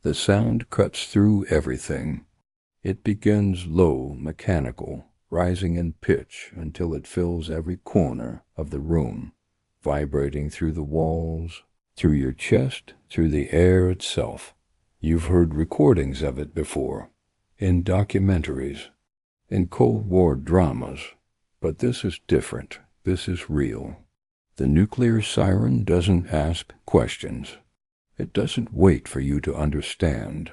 The sound cuts through everything. It begins low, mechanical, rising in pitch until it fills every corner of the room, vibrating through the walls, through your chest, through the air itself. You've heard recordings of it before, in documentaries, in Cold War dramas, but this is different. This is real. The nuclear siren doesn't ask questions. It doesn't wait for you to understand.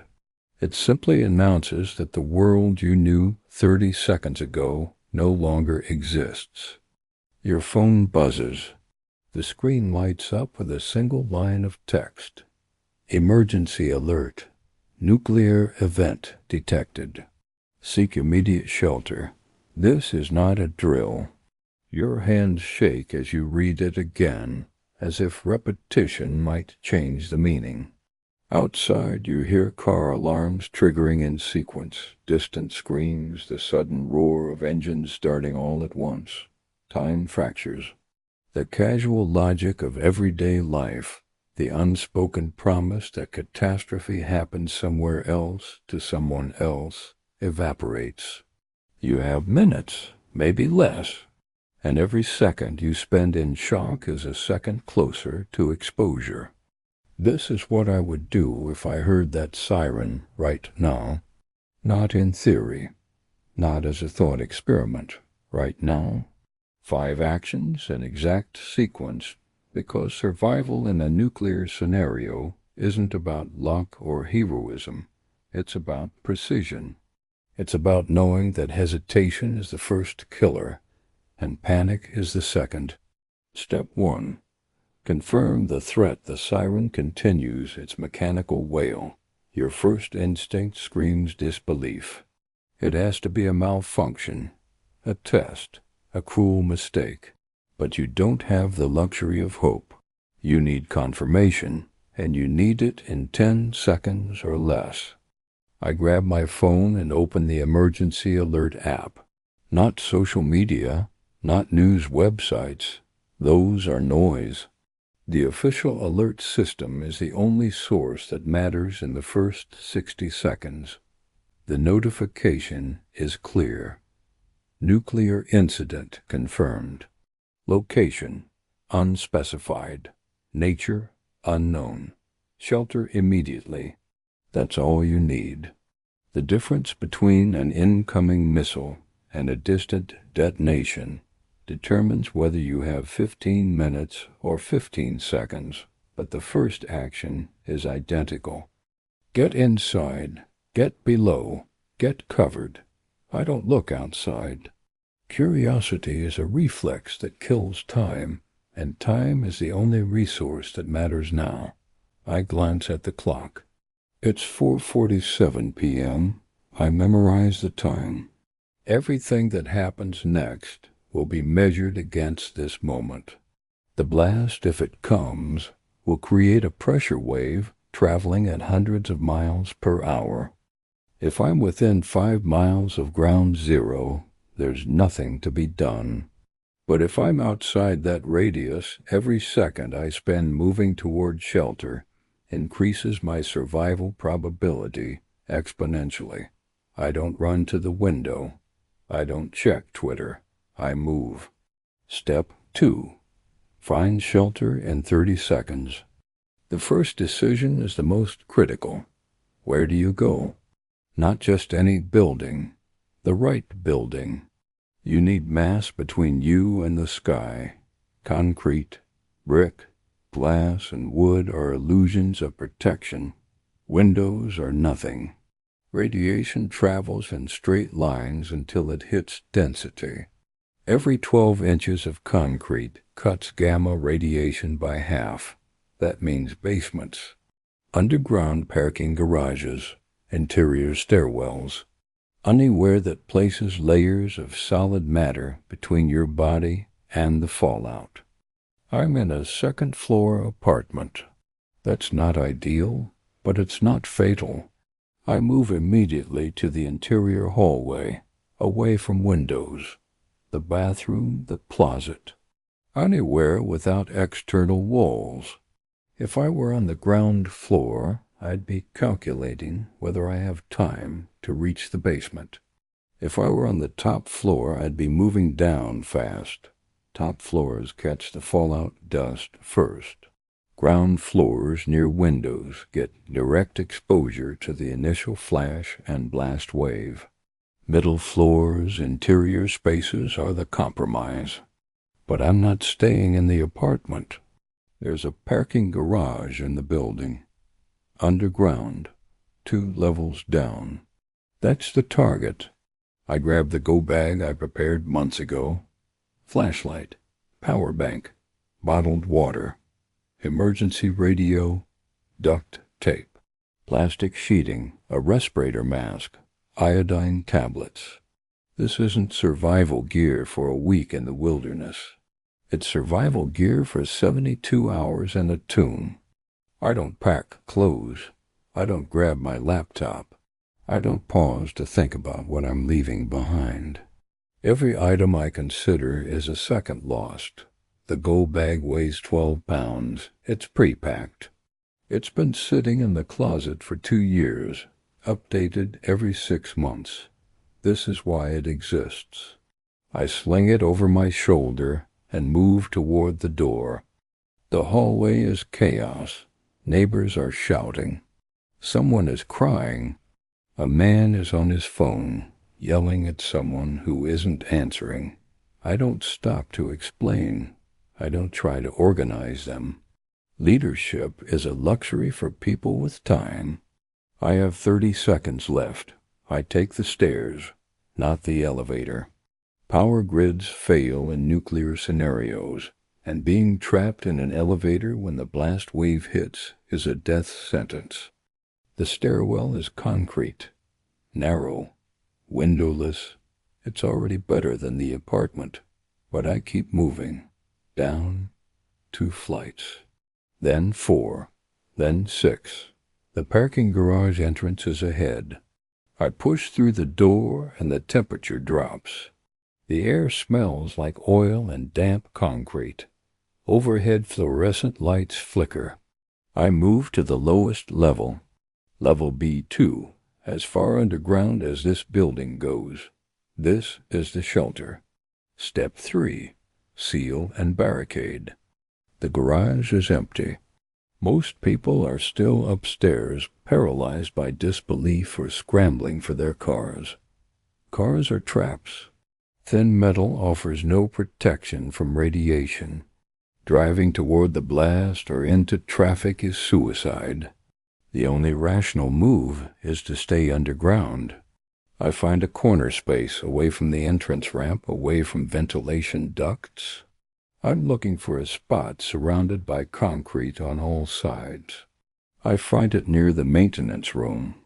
It simply announces that the world you knew 30 seconds ago no longer exists. Your phone buzzes. The screen lights up with a single line of text. Emergency alert. Nuclear event detected. Seek immediate shelter. This is not a drill. Your hands shake as you read it again, as if repetition might change the meaning. Outside, you hear car alarms triggering in sequence, distant screams, the sudden roar of engines starting all at once. Time fractures. The casual logic of everyday life, the unspoken promise that catastrophe happens somewhere else to someone else, evaporates. You have minutes, maybe less, and every second you spend in shock is a second closer to exposure. This is what I would do if I heard that siren right now. Not in theory, not as a thought experiment. Right now, 5 actions in exact sequence, because survival in a nuclear scenario isn't about luck or heroism. It's about precision. It's about knowing that hesitation is the first killer, and panic is the second. Step 1. Confirm the threat. The siren continues its mechanical wail. Your first instinct screams disbelief. It has to be a malfunction, a test, a cruel mistake. But you don't have the luxury of hope. You need confirmation, and you need it in 10 seconds or less. I grab my phone and open the emergency alert app. Not social media, not news websites. Those are noise. The official alert system is the only source that matters in the first 60 seconds. The notification is clear. Nuclear incident confirmed. Location, unspecified. Nature, unknown. Shelter immediately. That's all you need. The difference between an incoming missile and a distant detonation determines whether you have 15 minutes or 15 seconds, but the first action is identical. Get inside, get below, get covered. I don't look outside. Curiosity is a reflex that kills time, and time is the only resource that matters now. I glance at the clock. It's 4:47 p.m. I memorize the time. Everything that happens next will be measured against this moment. The blast, if it comes, will create a pressure wave traveling at hundreds of miles per hour. If I'm within 5 miles of ground zero, there's nothing to be done. But if I'm outside that radius, every second I spend moving toward shelter increases my survival probability exponentially. I don't run to the window. I don't check Twitter. I move. Step 2. Find shelter in 30 seconds. The first decision is the most critical. Where do you go? Not just any building, the right building. You need mass between you and the sky. Concrete, brick, glass, and wood are illusions of protection. Windows are nothing. Radiation travels in straight lines until it hits density. Every 12 inches of concrete cuts gamma radiation by half. That means basements, underground parking garages, interior stairwells, anywhere that places layers of solid matter between your body and the fallout. I'm in a second-floor apartment. That's not ideal, but it's not fatal. I move immediately to the interior hallway, away from windows, the bathroom, the closet, anywhere without external walls. If I were on the ground floor, I'd be calculating whether I have time to reach the basement. If I were on the top floor, I'd be moving down fast. Top floors catch the fallout dust first. Ground floors near windows get direct exposure to the initial flash and blast wave. Middle floors, interior spaces are the compromise. But I'm not staying in the apartment. There's a parking garage in the building. Underground, 2 levels down. That's the target. I grabbed the go bag I prepared months ago. Flashlight, power bank, bottled water, emergency radio, duct tape, plastic sheeting, a respirator mask, iodine tablets. This isn't survival gear for a week in the wilderness. It's survival gear for 72 hours and a tune. I don't pack clothes. I don't grab my laptop. I don't pause to think about what I'm leaving behind. Every item I consider is a second lost. The go bag weighs 12 pounds. It's pre-packed. It's been sitting in the closet for 2 years, updated every 6 months. This is why it exists. I sling it over my shoulder and move toward the door. The hallway is chaos. Neighbors are shouting. Someone is crying. A man is on his phone, yelling at someone who isn't answering. I don't stop to explain. I don't try to organize them. Leadership is a luxury for people with time. I have 30 seconds left. I take the stairs, not the elevator. Power grids fail in nuclear scenarios, and being trapped in an elevator when the blast wave hits is a death sentence. The stairwell is concrete, narrow, windowless. It's already better than the apartment, but I keep moving. Down 2 flights, then 4, then 6. The parking garage entrance is ahead. I push through the door and the temperature drops. The air smells like oil and damp concrete. Overhead fluorescent lights flicker. I move to the lowest level, level B2, as far underground as this building goes. This is the shelter. Step 3, seal and barricade. The garage is empty. Most people are still upstairs, paralyzed by disbelief or scrambling for their cars. Cars are traps. Thin metal offers no protection from radiation. Driving toward the blast or into traffic is suicide. The only rational move is to stay underground. I find a corner space away from the entrance ramp, away from ventilation ducts. I'm looking for a spot surrounded by concrete on all sides. I find it near the maintenance room,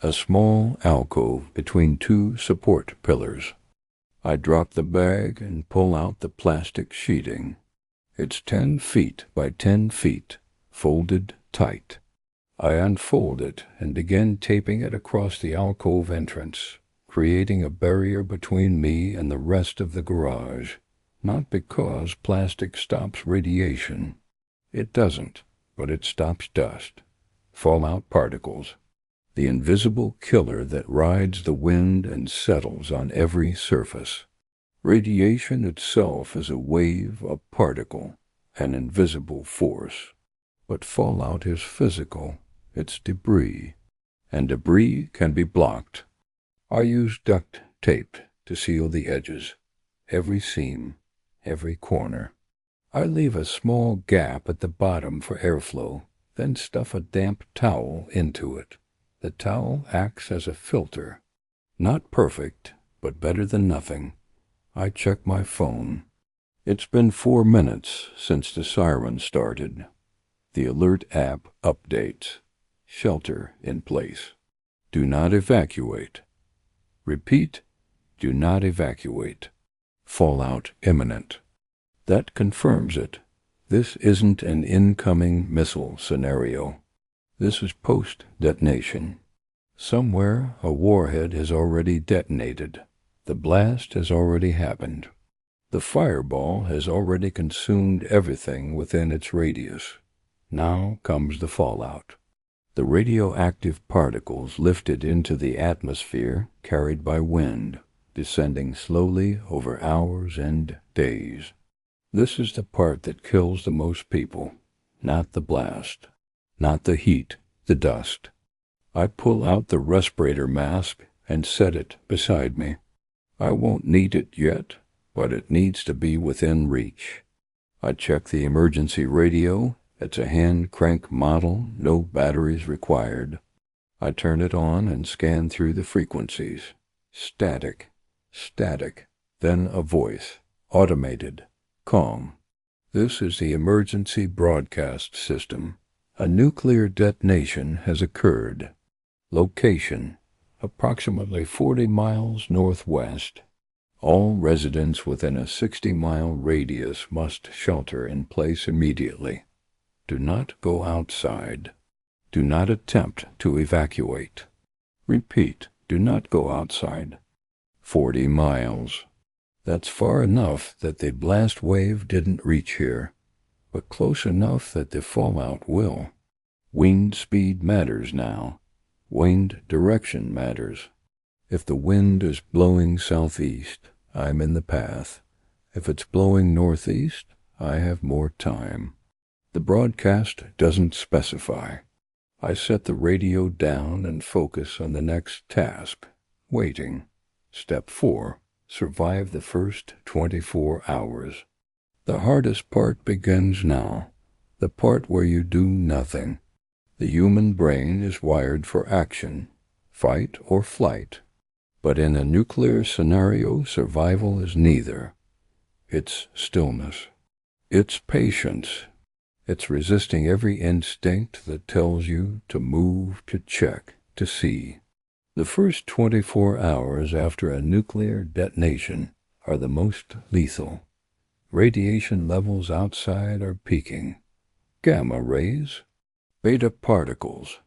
a small alcove between 2 support pillars. I drop the bag and pull out the plastic sheeting. It's 10 feet by 10 feet, folded tight. I unfold it and begin taping it across the alcove entrance, creating a barrier between me and the rest of the garage. Not because plastic stops radiation. It doesn't, but it stops dust, fallout particles, the invisible killer that rides the wind and settles on every surface. Radiation itself is a wave, a particle, an invisible force. But fallout is physical. It's debris, and debris can be blocked. I use duct tape to seal the edges, every seam, every corner. I leave a small gap at the bottom for airflow, then stuff a damp towel into it. The towel acts as a filter. Not perfect, but better than nothing. I check my phone. It's been 4 minutes since the siren started. The alert app updates. Shelter in place. Do not evacuate. Repeat, do not evacuate. Fallout imminent. That confirms it. This isn't an incoming missile scenario. This is post-detonation. Somewhere a warhead has already detonated. The blast has already happened. The fireball has already consumed everything within its radius. Now comes the fallout. The radioactive particles lifted into the atmosphere carried by wind, descending slowly over hours and days. This is the part that kills the most people, not the blast, not the heat, the dust. I pull out the respirator mask and set it beside me. I won't need it yet, but it needs to be within reach. I check the emergency radio. It's a hand-crank model, no batteries required. I turn it on and scan through the frequencies. Static, static, then a voice, automated, calm. This is the emergency broadcast system. A nuclear detonation has occurred. Location, approximately 40 miles northwest. All residents within a 60-mile radius must shelter in place immediately. Do not go outside. Do not attempt to evacuate. Repeat, do not go outside. 40 miles. That's far enough that the blast wave didn't reach here, but close enough that the fallout will. Wind speed matters now. Wind direction matters. If the wind is blowing southeast, I'm in the path. If it's blowing northeast, I have more time. The broadcast doesn't specify. I set the radio down and focus on the next task, waiting. Step 4. Survive the first 24 hours. The hardest part begins now, the part where you do nothing. The human brain is wired for action, fight or flight. But in a nuclear scenario, survival is neither. It's stillness. It's patience. It's resisting every instinct that tells you to move, to check, to see. The first 24 hours after a nuclear detonation are the most lethal. Radiation levels outside are peaking. Gamma rays, beta particles,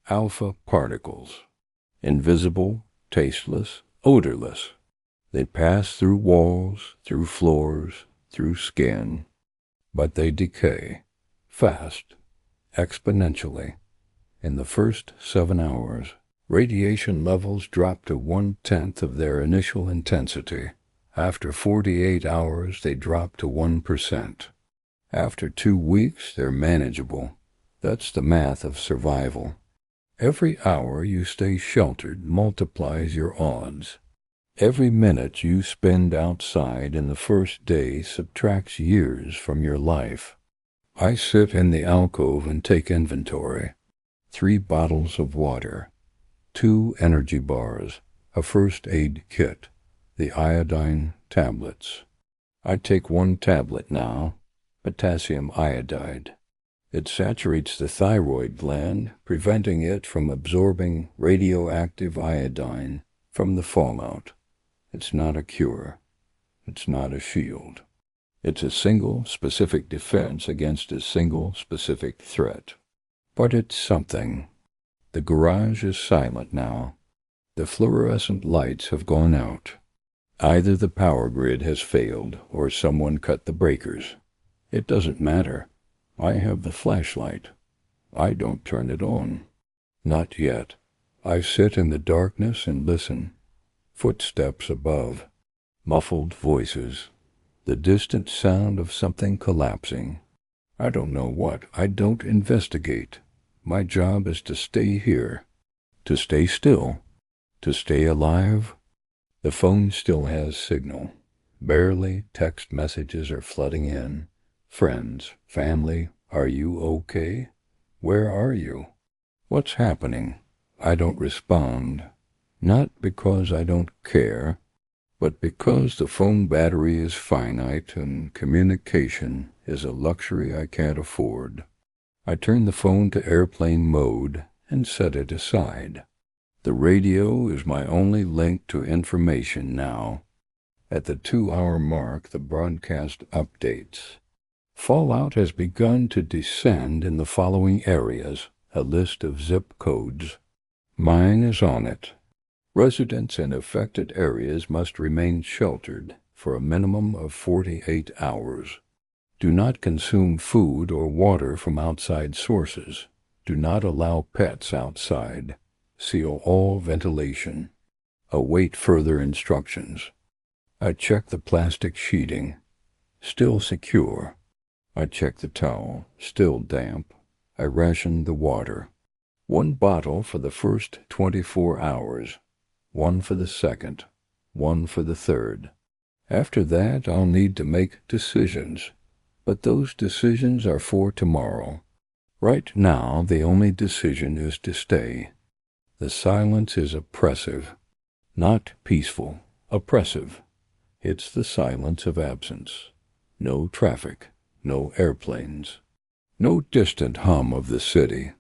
alpha particles, invisible, tasteless, odorless. They pass through walls, through floors, through skin, but they decay, fast, exponentially. In the first 7 hours, radiation levels drop to 1/10 of their initial intensity. After 48 hours, they drop to 1%. After 2 weeks, they're manageable. That's the math of survival. Every hour you stay sheltered multiplies your odds. Every minute you spend outside in the first day subtracts years from your life. I sit in the alcove and take inventory. 3 bottles of water, 2 energy bars, a first aid kit, the iodine tablets. I take 1 tablet now, potassium iodide. It saturates the thyroid gland, preventing it from absorbing radioactive iodine from the fallout. It's not a cure. It's not a shield. It's a single specific defense against a single specific threat. But it's something. The garage is silent now. The fluorescent lights have gone out. Either the power grid has failed or someone cut the breakers. It doesn't matter. I have the flashlight. I don't turn it on. Not yet. I sit in the darkness and listen. Footsteps above. Muffled voices. The distant sound of something collapsing. I don't know what. I don't investigate. My job is to stay here. To stay still. To stay alive. The phone still has signal. Barely text messages are flooding in. Friends, family, are you okay? Where are you? What's happening? I don't respond. Not because I don't care, but because the phone battery is finite and communication is a luxury I can't afford. I turn the phone to airplane mode and set it aside. The radio is my only link to information now. At the 2-hour mark, the broadcast updates. Fallout has begun to descend in the following areas, a list of zip codes. Mine is on it. Residents in affected areas must remain sheltered for a minimum of 48 hours. Do not consume food or water from outside sources. Do not allow pets outside. Seal all ventilation. Await further instructions. I check the plastic sheeting. Still secure. I check the towel. Still damp. I ration the water. 1 bottle for the first 24 hours. 1 for the second. 1 for the third. After that, I'll need to make decisions. But those decisions are for tomorrow. Right now, the only decision is to stay. The silence is oppressive. Not peaceful. Oppressive. It's the silence of absence. No traffic. No airplanes. No distant hum of the city.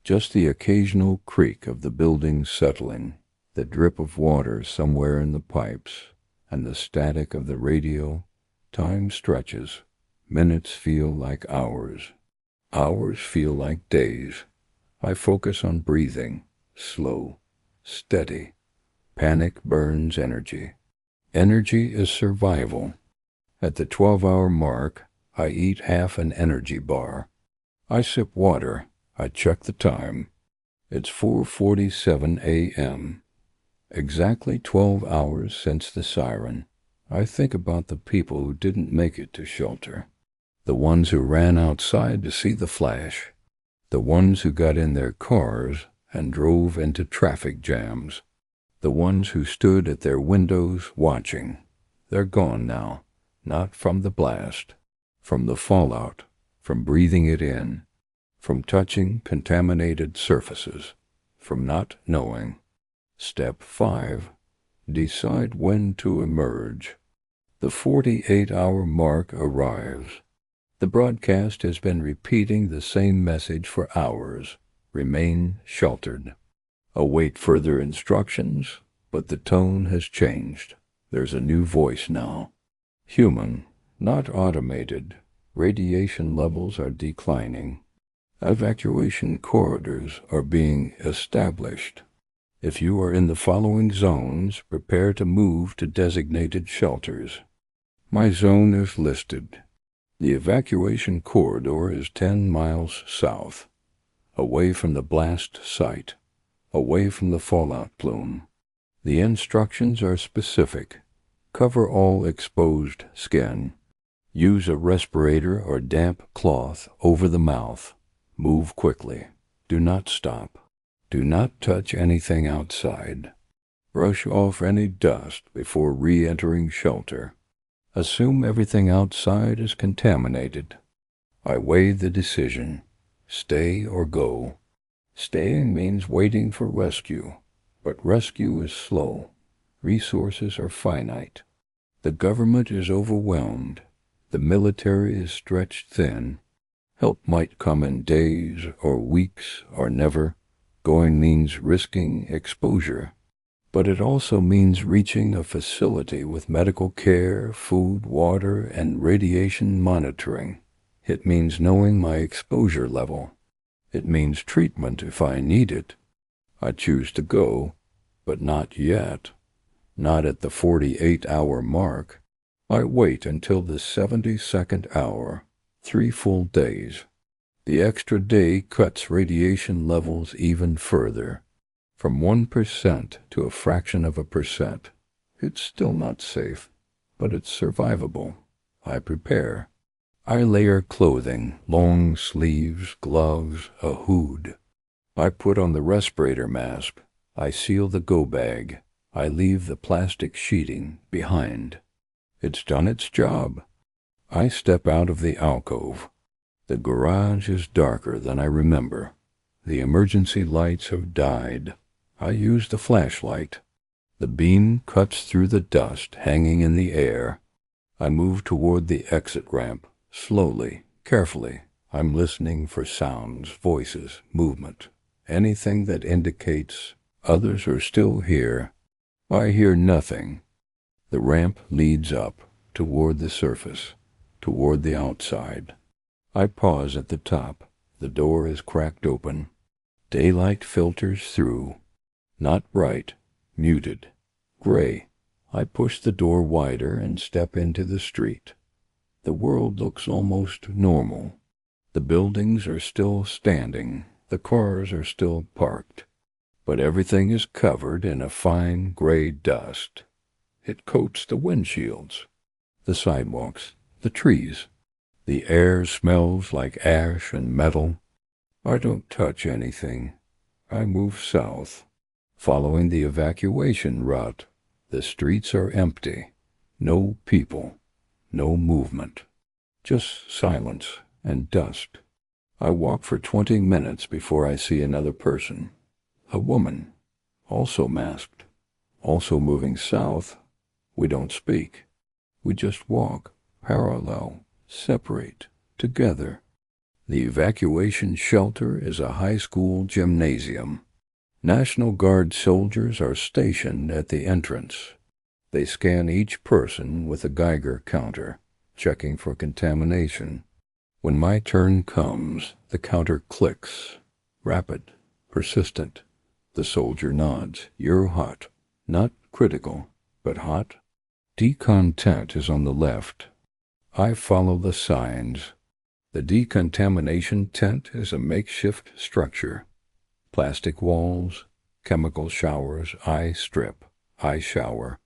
Just the occasional creak of the buildings settling, the drip of water somewhere in the pipes, and the static of the radio. Time stretches. Minutes feel like hours. Hours feel like days. I focus on breathing. Slow. Steady. Panic burns energy. Energy is survival. At the 12-hour mark, I eat half an energy bar. I sip water. I check the time. It's 4:47 a.m. Exactly 12 hours since the siren. I think about the people who didn't make it to shelter. The ones who ran outside to see the flash. The ones who got in their cars and drove into traffic jams. The ones who stood at their windows watching. They're gone now. Not from the blast. From the fallout. From breathing it in. From touching contaminated surfaces. From not knowing. Step 5. Decide when to emerge. The 48-hour mark arrives. The broadcast has been repeating the same message for hours. Remain sheltered. Await further instructions, but the tone has changed. There's a new voice now. Human, not automated. Radiation levels are declining. Evacuation corridors are being established. If you are in the following zones, prepare to move to designated shelters. My zone is listed. The evacuation corridor is 10 miles south, away from the blast site, away from the fallout plume. The instructions are specific. Cover all exposed skin. Use a respirator or damp cloth over the mouth. Move quickly. Do not stop. Do not touch anything outside. Brush off any dust before re-entering shelter. Assume everything outside is contaminated. I weigh the decision. Stay or go. Staying means waiting for rescue, but rescue is slow. Resources are finite. The government is overwhelmed. The military is stretched thin. Help might come in days or weeks or never. Going means risking exposure. But it also means reaching a facility with medical care, food, water, and radiation monitoring. It means knowing my exposure level. It means treatment if I need it. I choose to go, but not yet. Not at the 48-hour mark. I wait until the 72nd hour, 3 full days. The extra day cuts radiation levels even further. From 1% to a fraction of a percent. It's still not safe, but it's survivable. I prepare. I layer clothing, long sleeves, gloves, a hood. I put on the respirator mask. I seal the go bag. I leave the plastic sheeting behind. It's done its job. I step out of the alcove. The garage is darker than I remember. The emergency lights have died. I use the flashlight. The beam cuts through the dust hanging in the air. I move toward the exit ramp, slowly, carefully. I'm listening for sounds, voices, movement, anything that indicates others are still here. I hear nothing. The ramp leads up, toward the surface, toward the outside. I pause at the top. The door is cracked open. Daylight filters through. Not bright, muted, gray. I push the door wider and step into the street. The world looks almost normal. The buildings are still standing. The cars are still parked, but everything is covered in a fine gray dust. It coats the windshields, the sidewalks, the trees. The air smells like ash and metal. I don't touch anything. I move south, following the evacuation route. The streets are empty. No people, no movement, just silence and dust. I walk for 20 minutes before I see another person. A woman, also masked, also moving south. We don't speak. We just walk, parallel, separate, together. The evacuation shelter is a high school gymnasium. National Guard soldiers are stationed at the entrance. They scan each person with a Geiger counter, checking for contamination. When my turn comes, the counter clicks. Rapid, persistent. The soldier nods. You're hot. Not critical, but hot. Decon tent is on the left. I follow the signs. The decontamination tent is a makeshift structure. Plastic walls, chemical showers. I strip. I shower.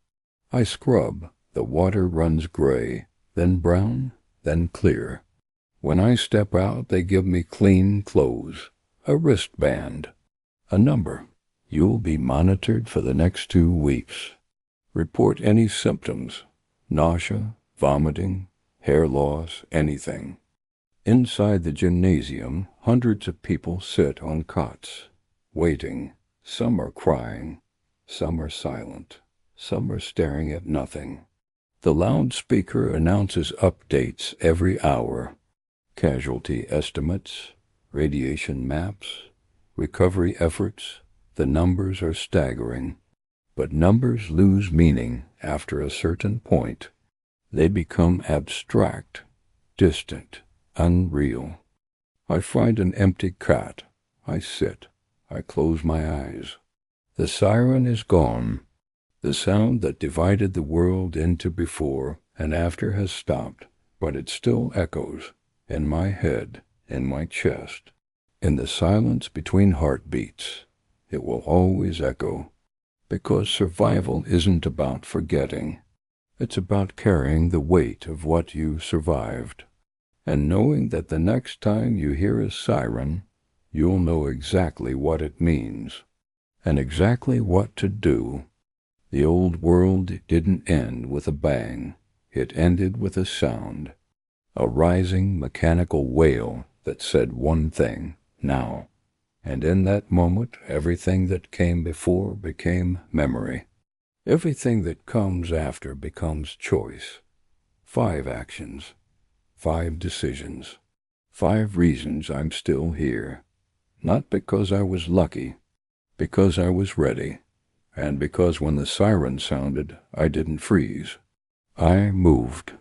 I scrub. The water runs gray, then brown, then clear. When I step out, they give me clean clothes, a wristband, a number. You'll be monitored for the next 2 weeks. Report any symptoms, nausea, vomiting, hair loss, anything. Inside the gymnasium, hundreds of people sit on cots, waiting. Some are crying, some are silent, some are staring at nothing. The loudspeaker announces updates every hour. Casualty estimates, radiation maps, recovery efforts. The numbers are staggering. But numbers lose meaning after a certain point. They become abstract, distant, unreal. I find an empty cot. I sit. I close my eyes. The siren is gone. The sound that divided the world into before and after has stopped, but it still echoes in my head, in my chest. In the silence between heartbeats, it will always echo. Because survival isn't about forgetting. It's about carrying the weight of what you survived, and knowing that the next time you hear a siren, you'll know exactly what it means, and exactly what to do. The old world didn't end with a bang. It ended with a sound, a rising mechanical wail that said one thing, now. And in that moment, everything that came before became memory. Everything that comes after becomes choice. 5 actions, 5 decisions, 5 reasons I'm still here. Not because I was lucky, because I was ready, and because when the siren sounded, I didn't freeze. I moved.